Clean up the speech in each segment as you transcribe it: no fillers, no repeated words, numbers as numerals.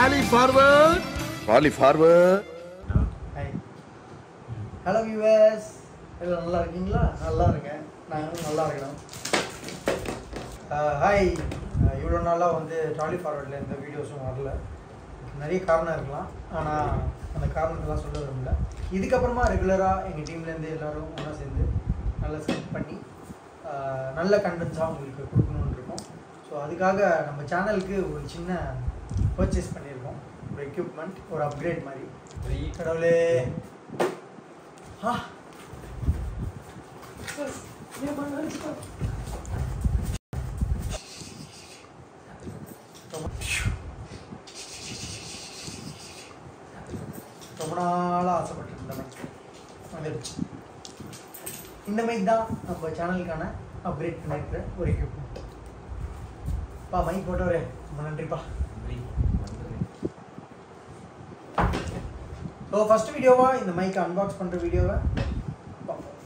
Rally forward. Rally forward. Hi. Hello viewers. Hello, நல்லா இருக்கீங்களா? நல்லா இருக்கேன். நானும் நல்லா இருக்கேன். ஹாய். இவ்வளோ நாளாக வந்து ட்ராலி ஃபார்வர்டில் எந்த வீடியோஸும் வரல. நிறைய காரணம் இருக்கலாம். ஆனால் அந்த காரணத்தெல்லாம் சொல்ல விரும்பல. இதுக்கப்புறமா ரெகுலராக எங்கள் டீம்லேருந்து எல்லோரும் ஒன்றா சேர்ந்து நல்லா செட் பண்ணி நல்ல கண்டென்ட்ஸாக உங்களுக்கு கொடுக்கணுன்னு இருக்கோம். ஸோ அதுக்காக நம்ம சேனலுக்கு ஒரு சின்ன பர்ச்சேஸ் பண்ணியிருக்கோம். ஒரு எக்யூப்மெண்ட், ஒரு அப்கிரேட் மாதிரி. கடவுளே ரொம்ப நாளாக ஆசைப்பட்டு இந்த மைக் வந்துடுச்சு. இந்த மைக் தான் நம்ம சேனலுக்கான அப்கிரேட் பண்ணியிருக்கிற ஒரு எக்யூப்மெண்ட். மைக் போட்டவரே ரொம்ப நன்றிப்பா. ஸோ ஃபஸ்ட் வீடியோவாக இந்த மைக்கை அன்பாக்ஸ் பண்ணுற வீடியோவை பார்ப்போம்.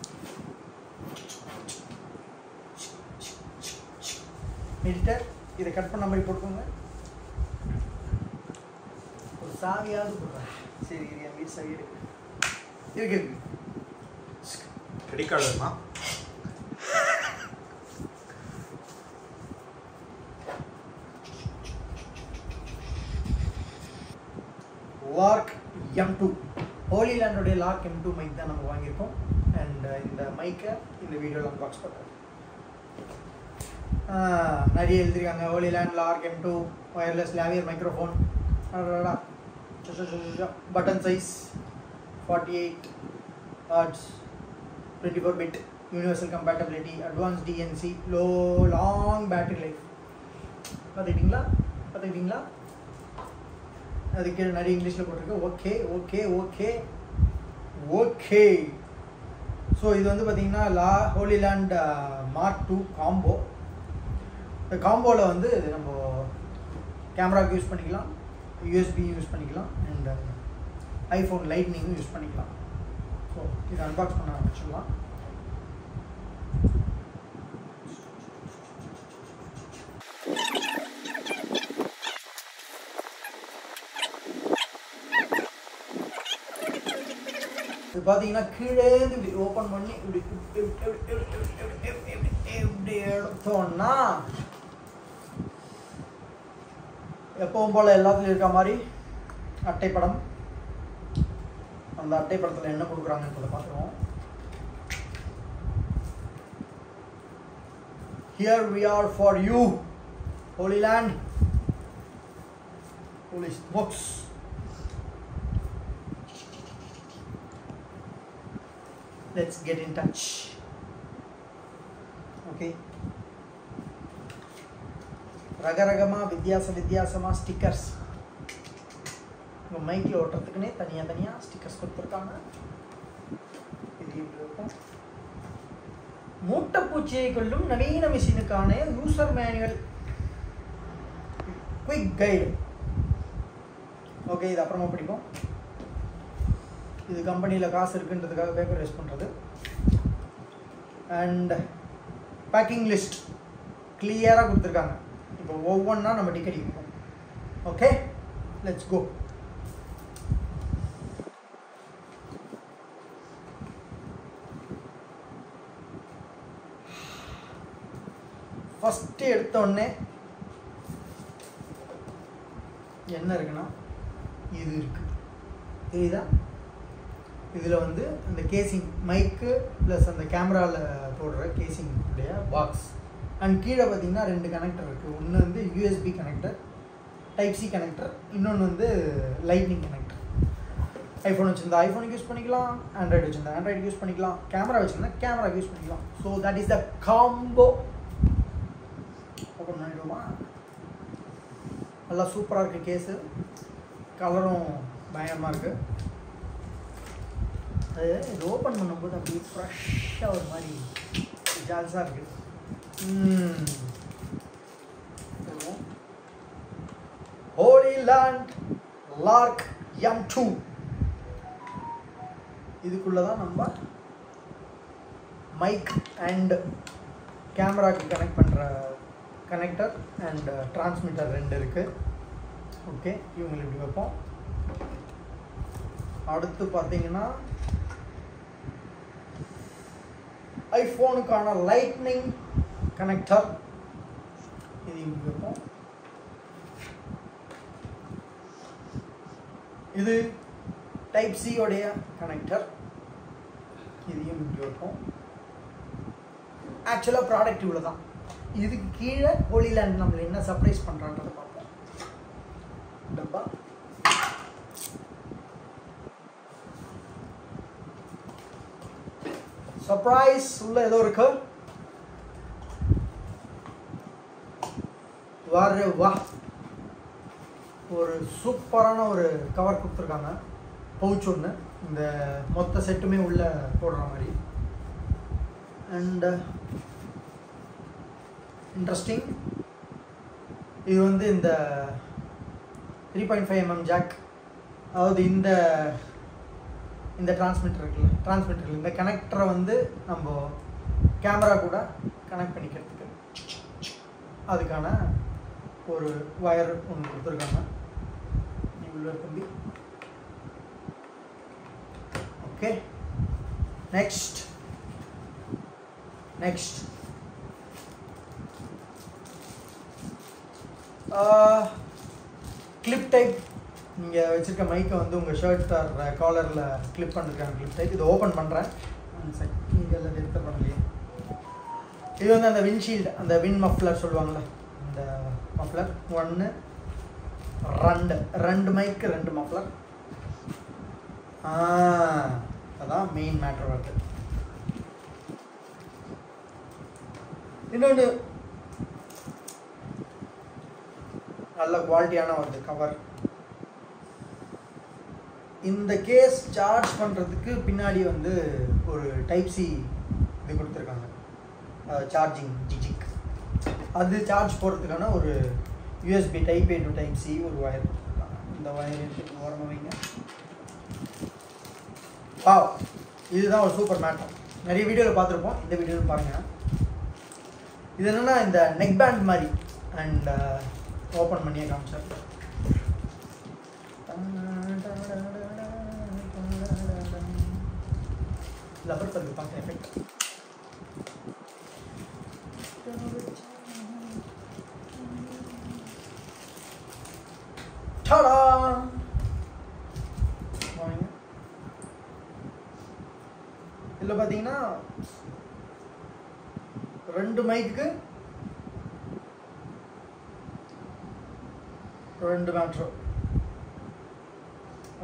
எடிட்டர் இதை கட் பண்ண மாதிரி போட்டுக்கோங்க. ஒரு சாவியாவது போடுறேன். சரி இது என் வீடு சாவி இருக்கு. கிரெடிட் கார்டு வேணுமா? லார்க் M2 ஹோலி லேண்டோடைய லார்க் M2 மைக் தான் நம்ம வாங்கியிருக்கோம். அண்ட் இந்த மைக்கை இந்த வீடியோவில் அன்பாக்ஸ் பண்ணுறோம். நிறைய எழுதியிருக்காங்க. Hollyland Lark M2 wireless lavalier microphone, button size 48 Hz, 24 bit, universal compatibility, advance DNC, long battery life. பார்த்துக்கிட்டீங்களா? அதுக்கு நிறைய இங்கிலீஷில் போட்டிருக்கு. ஓகே. ஸோ இது வந்து பார்த்திங்கன்னா ஹோலி லேண்ட் மார்க் 2 காம்போ. இந்த காம்போவில் வந்து நம்ம கேமராவுக்கு யூஸ் பண்ணிக்கலாம், USB யூஸ் பண்ணிக்கலாம், அண்ட் ஐஃபோன் லைட்னிங்கும் யூஸ் பண்ணிக்கலாம். ஸோ இதை அன்பாக்ஸ் பண்ண ஆரம்பிச்சிடலாம். இது பார்த்தீங்கன்னா கீழேருந்து இப்படி ஓப்பன் பண்ணி இப்படி எடுத்தோன்னா எப்பவும் போல் எல்லாத்துலையும் இருக்க மாதிரி அட்டைப்படம். அந்த அட்டைப்படத்தில் என்ன கொடுக்குறாங்கன்னு பார்த்துருவோம். Here we are for you, Holy Land. Holy smokes. Let's get in touch. Okay. ரகரகமாக வித்தியாசமாக ஸ்டிக்கர்ஸ். உங்கள் மைக்கில் ஓட்டுறதுக்குன்னே தனியாக ஸ்டிக்கர்ஸ் கொடுத்துருக்காங்க. இது இப்படி இருக்கும். மூட்டைப்பூச்சியை கொள்ளும் நவீன மிஷினுக்கான user manual, quick guide. Okay, இது அப்புறமா படிப்போம். இது கம்பெனியில் காசு இருக்குன்றதுக்காக பேப்பர் வேஸ்ட் பண்ணுறது. அண்ட் பேக்கிங் லிஸ்ட் கிளியராக கொடுத்துருக்காங்க. இப்போ ஒவ்வொன்றா நம்ம டிக்கெட் அடிப்போம். Okay, let's go. ஃபஸ்ட்டு எடுத்தோடனே என்ன இருக்குன்னா இது இருக்குது. தெரியுதா? இதில் வந்து இந்த கேசிங் மைக்கு ப்ளஸ் அந்த கேமராவில் போடுற கேசிங் உடைய பாக்ஸ். அண்ட் கீழே பார்த்திங்கன்னா 2 கனெக்டர் இருக்குது. ஒன்று வந்து USB connector, type C connector, இன்னொன்று வந்து லைட்னிங் கனெக்டர். ஐஃபோன் வச்சுருந்தா ஐஃபோனுக்கு யூஸ் பண்ணிக்கலாம், ஆண்ட்ராய்டு வச்சுருந்தா ஆண்ட்ராய்டுக்கு யூஸ் பண்ணிக்கலாம், கேமரா வச்சுருந்தா கேமராக்கு யூஸ் பண்ணிக்கலாம். So that is the combo. Open பண்ணிடுவோமா? நல்லா சூப்பராக இருக்குது கேஸு. கலரும் பயங்கரமாக இருக்குது. அது இது ஓப்பன் பண்ணும்போது அப்படியே ஃப்ரெஷ்ஷாக ஒரு மாதிரி ஜால்ஸாக இருக்குது. Hollyland Lark M2. இதுக்குள்ளே தான் நம்ம மைக் அண்ட் கேமராக்கு கனெக்ட் பண்ணுற கனெக்டர் அண்ட் டிரான்ஸ்மிட்டர் 2 இருக்குது. ஓகே, இவங்களை இப்படி வைப்போம். அடுத்து பார்த்தீங்கன்னா ஐஃபோனுக்கான லைட்னிங் கனெக்டர், இது இப்படி வைப்போம். இது டைப் சி உடைய கனெக்டர், இதையும் இப்படி வைப்போம். ஆக்சுவலாக ப்ராடக்ட் இவ்வளோ தான். இதுக்கு கீழே ஹோலிலேண்ட் நம்மளை என்ன சர்ப்ரைஸ் பண்ணுறான்றதை பார்ப்போம். டப்பா சர்ப்ரைஸ், உள்ள ஏதோ இருக்கு. வா, ஒரு சூப்பரான ஒரு கவர் கொடுத்துருக்காங்க. பவுச் ஒன்று, இந்த மொத்த செட்டுமே உள்ள போடுற மாதிரி. அண்ட் இன்ட்ரெஸ்டிங், இது வந்து இந்த 3.5 mm ஜாக், அதாவது இந்த டிரான்ஸ்மிட்டர் இந்த கனெக்டரை வந்து நம்ம கேமரா கூட கனெக்ட் பண்ணிக்கிறதுக்கு அதுக்கான ஒரு வயர் ஒன்று கொடுத்துருக்காங்க. இவ்வளோ தம்பி. Okay, next clip type. நீங்கள் வச்சுருக்க மைக்கை வந்து உங்கள் ஷர்ட் ஆர் காலரில் கிளிப் பண்ணிருக்காங்க கிளிப் டைப். இது ஓப்பன் பண்ணுறேன். நீங்கள் எல்லாம் எடுத்து பண்ணலையே. இது வந்து அந்த விண்ட்ஷீல்டு, அந்த வின் மஃப்ளர் சொல்லுவாங்கள்ல, அந்த மஃப்ளர். 1 2 மைக்கு 2 மஃப்ளர். அதான் மெயின் மேட்ரு வருது. இன்னொன்று நல்ல குவாலிட்டியான ஒரு கவர். இந்த கேஸ் சார்ஜ் பண்ணுறதுக்கு பின்னாடி வந்து ஒரு டைப் சி இது கொடுத்துருக்காங்க, சார்ஜிங் ஜிஜிக். அது சார்ஜ் போடுறதுக்கான ஒரு USB type A to type C ஒரு வயர் கொடுத்துருக்காங்க. இந்த வயர் ஓரமாக வைங்க. இதுதான் ஒரு சூப்பர் மேட்டர். நிறைய வீடியோவில் பார்த்துருப்போம், இந்த வீடியோவில் பாருங்கள். இது என்னென்னா இந்த நெக் பேண்ட் மாதிரி. அண்ட் ஓப்பன் பண்ணியே காமிச்சார். லப்பர் பந்து பார்க்க எஃபெக்ட். இதில் பார்த்தீங்கன்னா 2 மைக்கு 2 மேட்ரு.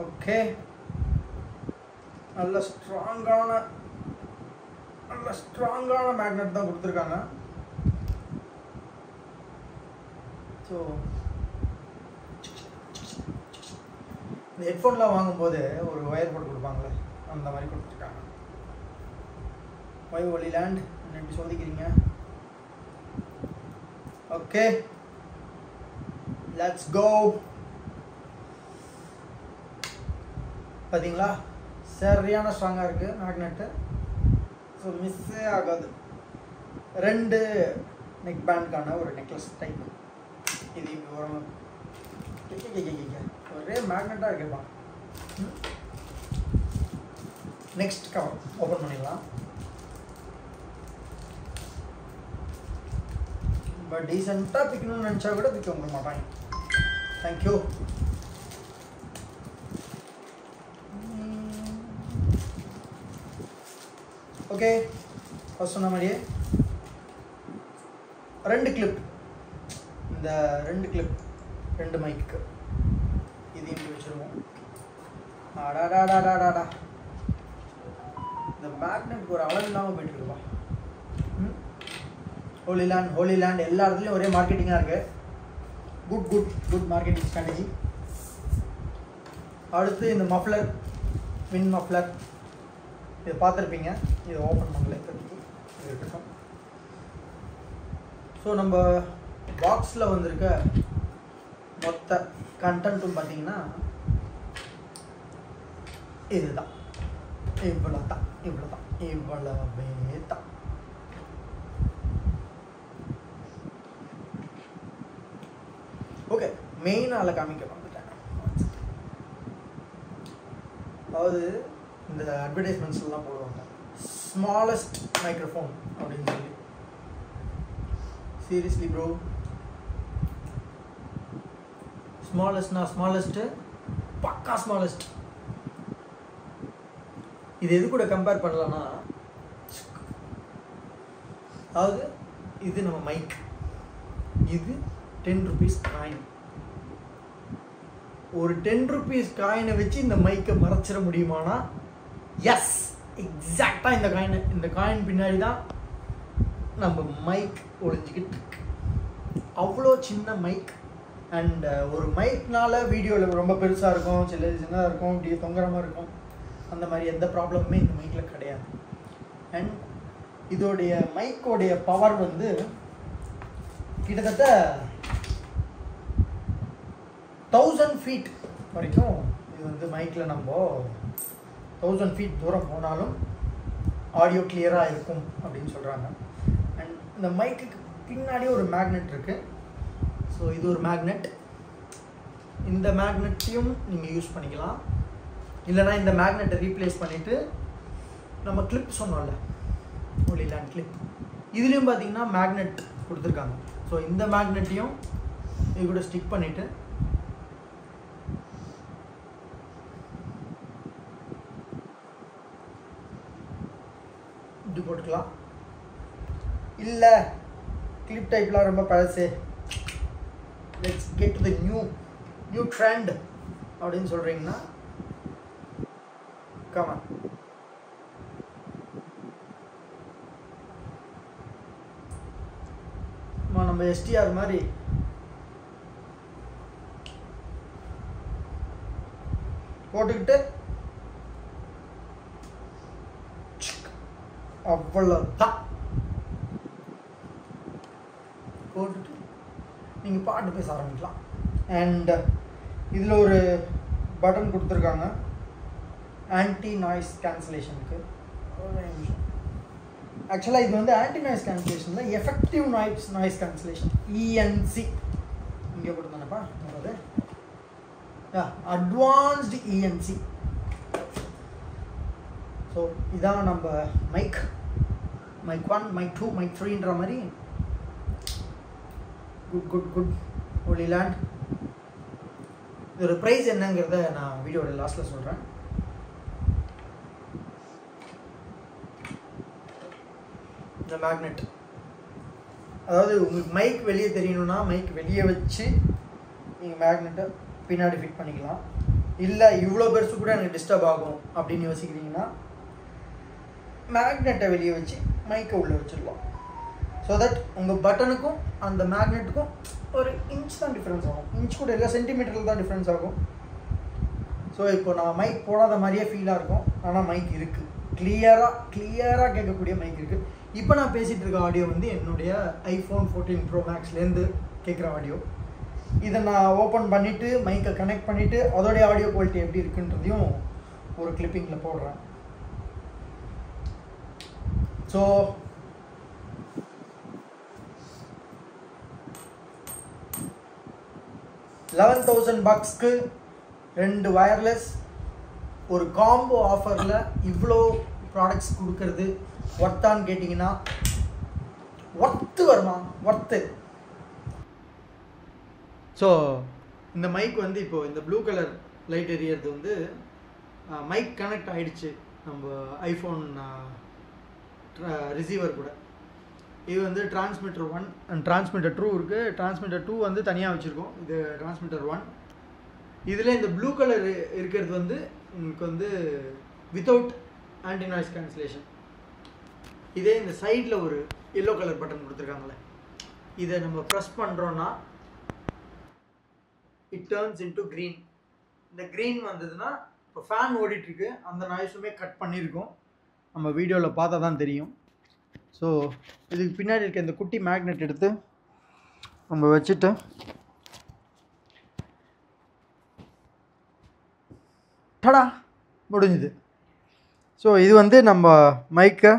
ஓகே, நல்ல ஸ்ட்ராங்கான மேக்னெட் தான் கொடுத்துருக்காங்க. ஸோ இந்த ஹெட்ஃபோன்லாம் வாங்கும்போது ஒரு ஒயர் போட்டு கொடுப்பாங்களே, அந்த மாதிரி கொடுத்துருக்காங்க. ஹோலிலேண்ட் எப்படி சோதிக்கிறீங்க? Okay, let's go. பார்த்தீங்களா, சரியான ஸ்ட்ராங்காக இருக்குது மேக்னெட்டு. ஸோ மிஸ்ஸே ஆகாது. 2 நெக் பேண்ட்கான ஒரு நெக்லஸ் டைப். இது ஒரே மேக்னெட்டாக இருக்குப்பா. நெக்ஸ்ட் கவர் ஓப்பன் பண்ணிடலாம். பட் டீசெண்டாக பிக்கணும்னு நினச்சா கூட பிக்க விட மாட்டாங்க. தேங்க்யூ. ஓகே, ஃபஸ்ட் சொன்ன மாதிரியே 2 கிளிப். இந்த 2 கிளிப் 2 மைக்கு இதையும் வச்சுருவோம். ஆடாடாடாடாடா, இந்த மேக்னெட் ஒரு அளவு இல்லாமல் போயிட்டு இருக்குப்பா. ஹோலிலேண்ட் எல்லா இடத்துலையும் ஒரே மார்க்கெட்டிங்காக இருக்குது. Good marketing strategy. அடுத்து இந்த மஃப்ளர், வின் மஃப்ளர், இதை பார்த்துருப்பீங்க. இதை ஓப்பன் பண்ணல, இது இருக்கட்டும். ஸோ நம்ம பாக்ஸில் வந்திருக்க மொத்த கண்டென்ட்டும் பார்த்தீங்கன்னா இதுதான். இவ்வளவே தான். ஓகே, மெயினால் காமிக்க வந்துட்டேன். அதாவது இந்த அட்வர்டைஸ்மெண்ட்ஸ்லாம் போடுவாங்க ஸ்மாலஸ்ட் மைக்ரோஃபோன் அப்படின்னு சொல்லி. சீரியஸ்லி ப்ரோ, ஸ்மாலஸ்ட்டு பக்கா ஸ்மாலஸ்ட். இது எது கூட கம்பேர் பண்ணலான்னா, அதாவது இது நம்ம மைக், இது 10 rupees காயின். ஒரு 10 rupees காயினை வச்சு இந்த மைக்கை மறைச்சிட முடியுமானா எஸ், எக்ஸாக்டாக இந்த காயின் பின்னாடி தான் நம்ம மைக் ஒளிஞ்சிக்கிட்டு இருக்கு. அவ்வளோ சின்ன மைக். அண்ட் ஒரு மைக்னால வீடியோவில் ரொம்ப பெருசாக இருக்கும், சின்னதாக இருக்கும், இப்படி தொங்குற மாதிரி இருக்கும். அந்த மாதிரி எந்த ப்ராப்ளமுமே இந்த மைக்கில் கிடையாது. அண்ட் இதோடைய மைக்கோடைய பவர் வந்து கிட்டத்தட்ட 1000 feet வரைக்கும் இது வந்து மைக்கில் நம்ம 1000 feet தூரம் போனாலும் ஆடியோ கிளியராக இருக்கும் அப்படின்னு சொல்கிறாங்க. அண்ட் இந்த மைக்குக்கு பின்னாடியே ஒரு மேக்னெட் இருக்குது. ஸோ இது ஒரு மேக்னெட். இந்த மேக்னெட்டையும் நீங்கள் யூஸ் பண்ணிக்கலாம். இல்லைனா இந்த மேக்னெட்டை ரீப்ளேஸ் பண்ணிவிட்டு நம்ம கிளிப் சொன்னோம்ல, ஒலிலேண்ட் கிளிப், இதுலேயும் பார்த்தீங்கன்னா மேக்னெட் கொடுத்துருக்காங்க. ஸோ இந்த மேக்னெட்டையும் இது கூட ஸ்டிக் பண்ணிவிட்டு இப்படி போட்டுக்கலாம். இல்லை கிளிப் டைப்லாம் ரொம்ப பழசு, let's get to the new trend அப்படின்னு சொல்கிறீங்கன்னா கமான். நம்ம எஸ்டிஆர் மாதிரி போட்டுக்கிட்டு அவ்வளோதான் போட்டுட்டு நீங்கள் பாட்டு பேச ஆரம்பிக்கலாம். அண்ட் இதில் ஒரு பட்டன் கொடுத்துருக்காங்க ஆன்டி நாய்ஸ் கேன்சலேஷனுக்கு. ஆக்சுவலாக இது வந்து ஆன்டி நாய்ஸ் கேன்சலேஷனில் எஃபெக்டிவ் நாய்ஸ் கேன்சலேஷன், ENC இங்கே கொடுத்தானப்பா, அதாவது அட்வான்ஸ்டு ENC. ஸோ இதான் நம்ம மைக் 1, மைக் 2, மைக் 3ன்ற மாதிரி. குட் ஒலிலேண்ட். இதோட ப்ரைஸ் என்னங்கிறத நான் வீடியோட லாஸ்ட்டில் சொல்கிறேன். இந்த மேக்னெட், அதாவது உங்களுக்கு மைக் வெளியே தெரியணும்னா மைக் வெளியே வச்சு நீங்கள் மேக்னெட்டை பின்னாடி ஃபிட் பண்ணிக்கலாம். இல்லை இவ்வளோ பெருசு கூட எனக்கு டிஸ்டர்ப் ஆகும் அப்படின்னு யோசிக்கிறீங்கன்னா மேக்னெட்டை வெளியே வச்சு மைக்கை உள்ளே வச்சிடலாம். ஸோ தட் உங்கள் பட்டனுக்கும் அந்த மேக்னெட்டுக்கும் ஒரு இன்ச் தான் டிஃப்ரென்ஸ் ஆகும். இன்ச் கூட இல்லை, சென்டிமீட்டரில் தான் டிஃப்ரென்ஸ் ஆகும். ஸோ இப்போ நான் மைக் போடாத மாதிரியே ஃபீலாக இருக்கும், ஆனால் மைக் இருக்குது, கிளியராக கேட்கக்கூடிய மைக் இருக்குது. இப்போ நான் பேசிகிட்டு இருக்க ஆடியோ வந்து என்னுடைய iPhone 14 Pro Maxலேருந்து கேட்குற ஆடியோ. இதை நான் ஓப்பன் பண்ணிவிட்டு மைக்கை கனெக்ட் பண்ணிவிட்டு அதோடைய ஆடியோ குவாலிட்டி எப்படி இருக்குன்றதையும் ஒரு கிளிப்பிங்கில் போடுறேன். ஸோ $11,000 2 வயர்லெஸ் ஒரு காம்போ ஆஃபரில் இவ்வளோ ப்ராடக்ட்ஸ் கொடுக்கறது ஒர்த்தான்னு கேட்டிங்கன்னா ஒர்த்து வருமா? ஒர்த்து. ஸோ இந்த மைக் வந்து இப்போது இந்த ப்ளூ கலர் லைட் எரியறது வந்து மைக் கனெக்ட் ஆகிடுச்சு நம்ம iPhone ரிசீவர் கூட. இது வந்து டிரான்ஸ்மிட்டர் 1 அண்ட் டிரான்ஸ்மிட்டர் 2 இருக்குது. டிரான்ஸ்மிட்டர் 2 வந்து தனியாக வச்சுருக்கோம், இது டிரான்ஸ்மிட்டர் 1. இதில் இந்த ப்ளூ கலர் இருக்கிறது வந்து உங்களுக்கு வந்து வித்தவுட் ஆன்டி நாய்ஸ் கேன்சலேஷன். இதே இந்த சைடில் ஒரு எல்லோ கலர் பட்டன் கொடுத்துருக்காங்களே, இதை நம்ம ப்ரெஸ் பண்ணுறோன்னா இட் டர்ன்ஸ் இன்டு க்ரீன். இந்த க்ரீன் வந்ததுன்னா இப்போ ஃபேன் ஓடிட்டுருக்கு, அந்த நாய்ஸுமே கட் பண்ணியிருக்கோம், நம்ம வீடியோவில் பார்த்தா தான் தெரியும். ஸோ இதுக்கு பின்னாடி இருக்க இந்த குட்டி மேக்னெட் எடுத்து நம்ம வச்சுட்டு டடா முடிஞ்சுது. ஸோ இது வந்து நம்ம மைக்கை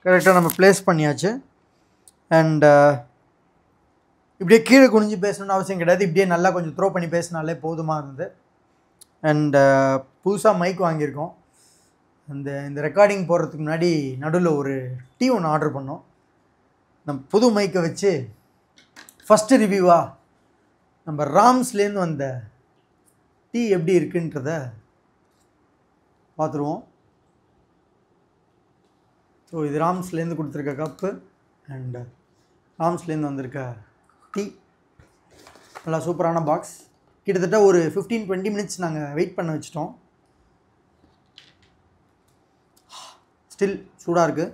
கரெக்டாக நம்ம ப்ளேஸ் பண்ணியாச்சு. அண்ட் இப்படியே கீழே குனிஞ்சு பேசணும்னு அவசியம் கிடையாது. இப்படியே நல்லா கொஞ்சம் த்ரோ பண்ணி பேசினாலே போதுமாக இருந்தது. அண்ட் புதுசாக மைக் வாங்கியிருக்கோம். இந்த ரெக்கார்டிங் போடுறதுக்கு முன்னாடி நடுவில் ஒரு டீ ஒன்று ஆர்டர் பண்ணோம். நம்ம புது மைக்கை வச்சு ஃபஸ்ட்டு ரிவ்யூவாக நம்ம ராம்ஸ்லேருந்து வந்த டீ எப்படி இருக்குன்றத பார்த்துருவோம். ஸோ இது ராம்ஸ்லேருந்து கொடுத்துருக்க கப்பு அண்ட் ராம்ஸ்லேருந்து வந்திருக்க டீ. நல்லா சூப்பரான பாக்ஸ். கிட்டத்தட்ட ஒரு 15-20 மினிட்ஸ் நாங்கள் வெயிட் பண்ண வச்சிட்டோம். ஸ்டில் சூடாக இருக்குது.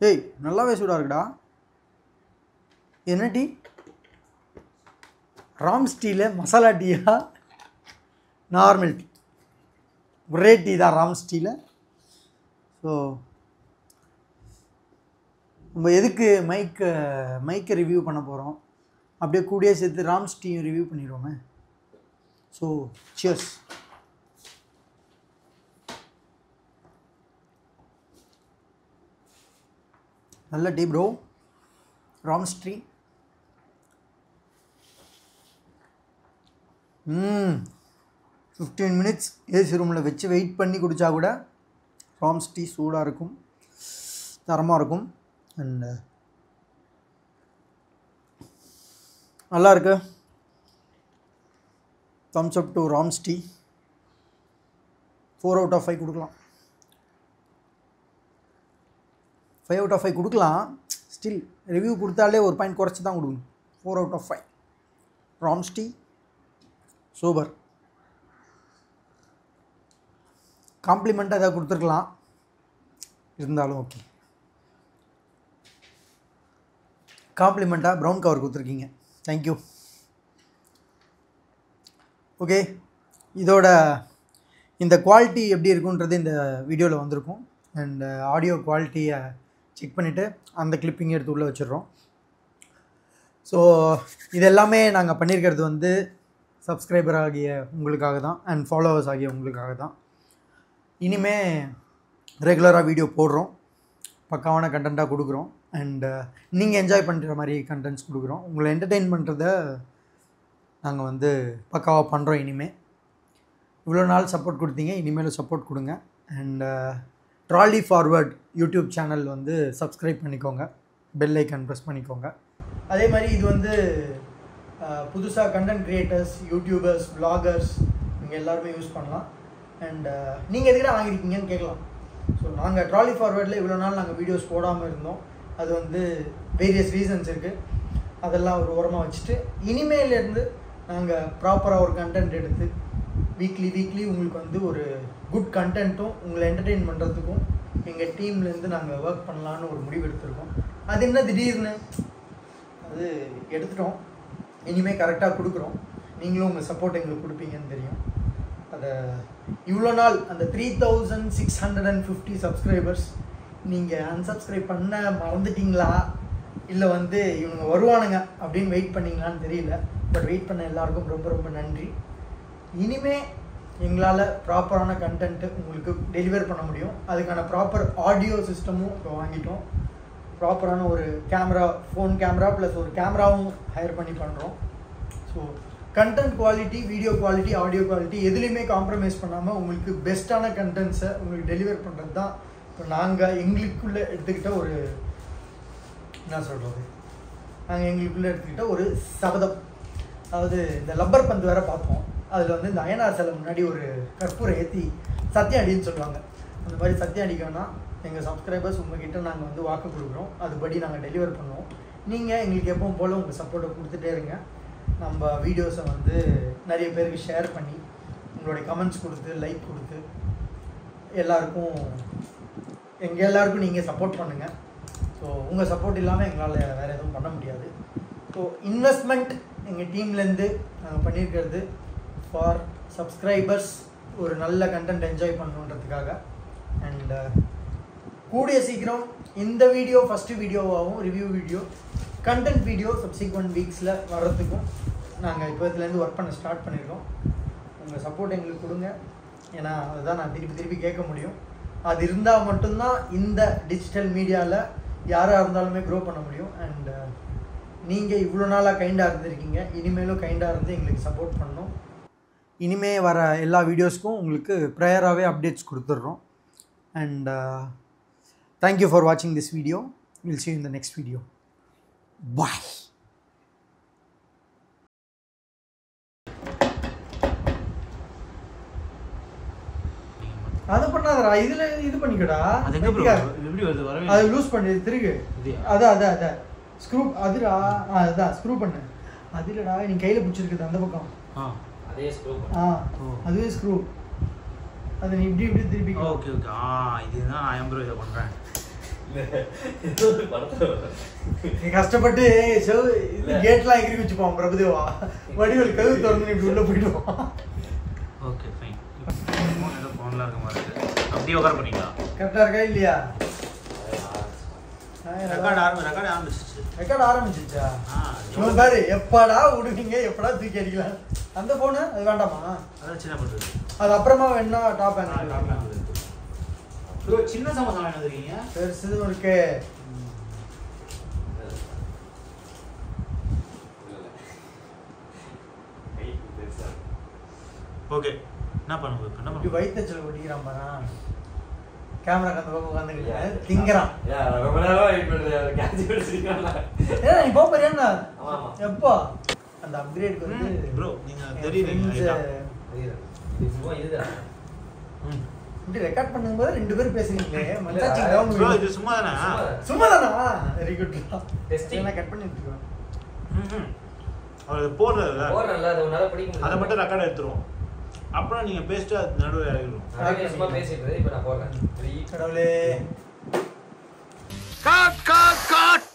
ஏய் நல்லாவே சூடாக இருக்குடா. என்ன டீ? ராம்ஸ் டீயில் மசாலா டீயா நார்மல் டீ? ஒரே டீ தான் ராம்ஸ் டீயில். ஸோ நம்ம எதுக்கு மைக்கை ரிவ்யூ பண்ண போகிறோம், அப்படியே கூடயே சேர்த்து ராம்ஸ் டீயும் ரிவ்யூ பண்ணிடுவோமே. So cheers. நல்ல tea bro, Rams tea. 15 minutes AC ரூமில் வச்சு வெயிட் பண்ணி குடித்தா கூட ராம்ஸ் டீ சூடாக இருக்கும், தரமாக இருக்கும். அண்ட் நல்லா இருக்கு. Thums up to rams tea. 4 out of 5 கொடுக்கலாம். 5 out of 5 கொடுக்கலாம். ஸ்டில் ரிவ்யூ கொடுத்தாலே ஒரு பாயிண்ட் குறைச்சி தான் கொடுக்கணும். 4 out of 5. Rams tea super. காம்ப்ளிமெண்ட்டாக எதாவது கொடுத்துருக்கலாம், இருந்தாலும் ஓகே. காம்ப்ளிமெண்ட்டாக ப்ரௌன் கவர் கொடுத்துருக்கீங்க, தேங்க்யூ. ஓகே, இதோட இந்த குவாலிட்டி எப்படி இருக்குன்றது இந்த வீடியோவில் வந்திருக்கும். அண்ட் ஆடியோ குவாலிட்டியை செக் பண்ணிவிட்டு அந்த கிளிப்பிங் எடுத்து உள்ளே வச்சிடுறோம். ஸோ இது எல்லாமே நாங்கள் பண்ணியிருக்கிறது வந்து சப்ஸ்கிரைபர் ஆகிய உங்களுக்காக தான் அண்ட் ஃபாலோவர்ஸ் ஆகிய உங்களுக்காக தான். இனிமேல் ரெகுலராக வீடியோ போடுறோம், பக்காவான கண்டென்ட்டாக கொடுக்குறோம். அண்ட் நீங்கள் என்ஜாய் பண்ணுற மாதிரி கண்டென்ட்ஸ் கொடுக்குறோம். உங்களை என்டர்டெயின் பண்ணுறத நாங்கள் வந்து பக்காவாக பண்ணுறோம். இனிமேல் இவ்வளோ நாள் சப்போர்ட் கொடுத்தீங்க, இனிமேலும் சப்போர்ட் கொடுங்க. And trolley forward YouTube channel வந்து சப்ஸ்கிரைப் பண்ணிக்கோங்க, பெல் ஐக்கான் ப்ரெஸ் பண்ணிக்கோங்க. அதே மாதிரி இது வந்து புதுசாக கண்டென்ட் க்ரியேட்டர்ஸ், யூடியூபர்ஸ், வ்ளாகர்ஸ் இவங்க எல்லாருமே யூஸ் பண்ணலாம். அண்ட் நீங்கள் எதுக்கிட்ட வாங்கியிருக்கீங்கன்னு கேட்கலாம். ஸோ நாங்கள் ட்ராலி ஃபார்வர்டில் இவ்வளோ நாள் நாங்கள் வீடியோஸ் போடாமல் இருந்தோம். அது வந்து வேரியஸ் ரீசன்ஸ் இருக்குது. அதெல்லாம் ஒரு ஓரமாக வச்சுட்டு இனிமேலேருந்து நாங்கள் ப்ராப்பராக ஒரு கண்டென்ட் எடுத்து வீக்லி உங்களுக்கு வந்து ஒரு குட் கண்டென்ட்டும் உங்களை என்டர்டெயின் பண்ணுறதுக்கும் எங்கள் டீம்லேருந்து நாங்கள் ஒர்க் பண்ணலான்னு ஒரு முடிவு எடுத்திருக்கோம். அது என்ன திடீர்னு அது எடுத்துட்டோம். இனிமேல் கரெக்டாக கொடுக்குறோம். நீங்களும் உங்கள் சப்போர்ட் எங்களுக்கு கொடுப்பீங்கன்னு தெரியும். அதை இவ்வளோ நாள் அந்த 3650 சப்ஸ்கிரைபர்ஸ் நீங்கள் அன்சப்ஸ்கிரைப் பண்ண மறந்துட்டிங்களா, இல்லை வந்து இவங்க வருவானுங்க அப்படின்னு வெயிட் பண்ணிங்களான்னு தெரியல. பட் வெயிட் பண்ண எல்லாருக்கும் ரொம்ப ரொம்ப நன்றி. இனிமேல் எங்களால் ப்ராப்பரான கண்டென்ட்டு உங்களுக்கு டெலிவர் பண்ண முடியும். அதுக்கான ப்ராப்பர் ஆடியோ சிஸ்டமும் இப்போ வாங்கிட்டோம். ப்ராப்பரான ஒரு கேமரா, ஃபோன் கேமரா ப்ளஸ் ஒரு கேமராவும் ஹையர் பண்ணி பண்ணுறோம். So content quality, video quality, audio quality எதுலேயுமே காம்ப்ரமைஸ் பண்ணாமல் உங்களுக்கு பெஸ்ட்டான கண்டென்ட்ஸை உங்களுக்கு டெலிவர் பண்ணுறது தான் இப்போ நாங்கள் எங்களுக்குள்ளே எடுத்துக்கிட்ட ஒரு என்ன சொல்கிறது நாங்கள் எங்களுக்குள்ளே எடுத்துக்கிட்ட ஒரு சபதம். அதாவது இந்த லப்பர் பந்து வேறு பார்த்தோம். அதில் வந்து இந்த அயனார் சிலை முன்னாடி ஒரு கற்பூரை ஏற்றி சத்தியம் அடின்னு சொல்லுவாங்க. அந்த மாதிரி சத்தியம் அடிக்கணும்னா எங்கள் சப்ஸ்கிரைபர்ஸ் உங்கள்கிட்ட நாங்கள் வந்து வாக்கு கொடுக்குறோம். அதுபடி நாங்கள் டெலிவர் பண்ணுவோம். நீங்கள் எங்களுக்கு எப்பவும் போல் உங்கள் சப்போர்ட்டை கொடுத்துட்டே இருங்க. நம்ம வீடியோஸை வந்து நிறைய பேருக்கு ஷேர் பண்ணி உங்களுடைய கமெண்ட்ஸ் கொடுத்து லைக் கொடுத்து எல்லாருக்கும் நீங்கள் சப்போர்ட் பண்ணுங்கள். ஸோ உங்கள் சப்போர்ட் இல்லாமல் எங்களால் வேறு எதுவும் பண்ண முடியாது. ஸோ இன்வெஸ்ட்மெண்ட் எங்கள் டீம்லேருந்து நாங்கள் பண்ணியிருக்கிறது ஃபார் சப்ஸ்கிரைபர்ஸ் ஒரு நல்ல கண்டென்ட் என்ஜாய் பண்ணணுன்றதுக்காக. அண்ட் கூடிய சீக்கிரம் இந்த வீடியோ ஃபஸ்ட்டு வீடியோவாகவும் review video, content video subsequent வீக்ஸில் வர்றதுக்கும் நாங்கள் இப்போதுலேருந்து ஒர்க் பண்ண ஸ்டார்ட் பண்ணியிருக்கோம். உங்கள் சப்போர்ட் எங்களுக்கு கொடுங்க. ஏன்னா அதுதான் நான் திருப்பி கேட்க முடியும். அது இருந்தால் மட்டும்தான் இந்த டிஜிட்டல் மீடியாவில் யாராக இருந்தாலுமே க்ரோ பண்ண முடியும். அண்ட் நீங்கள் இவ்வளோ நாளாக கைண்டாக இருந்திருக்கீங்க, இனிமேலும் கைண்டாக இருந்து எங்களுக்கு சப்போர்ட் பண்ணணும். இனிமே வர எல்லா வீடியோஸ்க்கும் உங்களுக்கு ப்ரேயராகவே அப்டேட்ஸ் கொடுத்துட்றோம். அண்ட் தேங்க்யூ ஃபார் வாட்சிங் this video. Will see you in the next video. Bye. அது பண்ணாதடா, இதுல இது பண்ணிக்கடா. அது எங்க ப்ரோ எப்படி வருது வரவே அது லூஸ் பண்ணு திருகு. அத ஸ்க்ரூ அதுடா. அதான் ஸ்க்ரூ பண்ணு. அது இல்லடா நீ கையில பிடிச்சிருக்குது அந்த பக்கம். அதே ஸ்க்ரூ பண்ணு. அதுவே ஸ்க்ரூ. அது நீ இப்படி திருப்பி. ஓகே இதுதான் நான் ப்ரோ இத பண்றேன். நீ கஷ்டப்பட்டு கேட்லாம் எகிரி வச்சுப்பான் பிரபுதேவா. வடிவேல் கதவு திறந்து இப்படி உள்ள போயிடுவான். Okay fine. ஃபோன்ல இருக்க மாதிரி அப்படியே உட்கார பண்ணீங்களா? கரெக்டா இருக்கா இல்லையா? ரெக்கார்ட் ஆரம்பிச்சிச்சா? இவன் பாரு எப்படா விடுவீங்க, எப்படா தூக்கி அடிக்கலாம். அந்த போனு அது வேண்டாமா? அதான் சின்ன பண்றது. அது அப்புறமா வேணா டாப் ப்ரோ சின்ன சமோசா வாங்கி வந்திருக்கீங்க. பெருசு இருக்கு. ஓகே என்ன பண்ணுங்க இப்போ? என்ன பண்ணுங்க? வயிற்றுச்சல் ஒட்டிக்கிறான் பாரா. கேமரா அந்த பக்கம் உட்காந்துக்கிட்டு திங்கிறான். ரொம்ப நேரம் வெயிட் பண்றேன். கேட்ச் பிடிச்சிருக்கான்ல. ஏன்னா நீ போக போறியா? எப்போ அந்த அப்கிரேட் வந்து ப்ரோ நீங்க தெரியுறீங்க இதுதான் இப்படி ரெக்கார்ட் பண்ணும்போது ரெண்டு பேரும் பேசுறீங்களே மச்சாச்சி டவுன். ப்ரோ இது சும்மா தானே? சும்மா தானா? Very good. டெஸ்டிங் நான் கட் பண்ணிட்டு இருக்கேன். அவர் போடுறதுல போறல அது உன்னால பிடிக்க முடியல. அத மட்டும் ரெக்கார்ட் எடுத்துருவோம். அப்புறம் நீங்க பேஸ்ட் நடுவுல இறக்கிடுவோம். நான் சும்மா பேசிட்டு இருக்கேன். இப்போ நான் போறேன். கடவுளே. காட்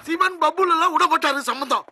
சிமன் பபுல் எல்லாம் உடப்பட்டாரு சம்பந்தம்.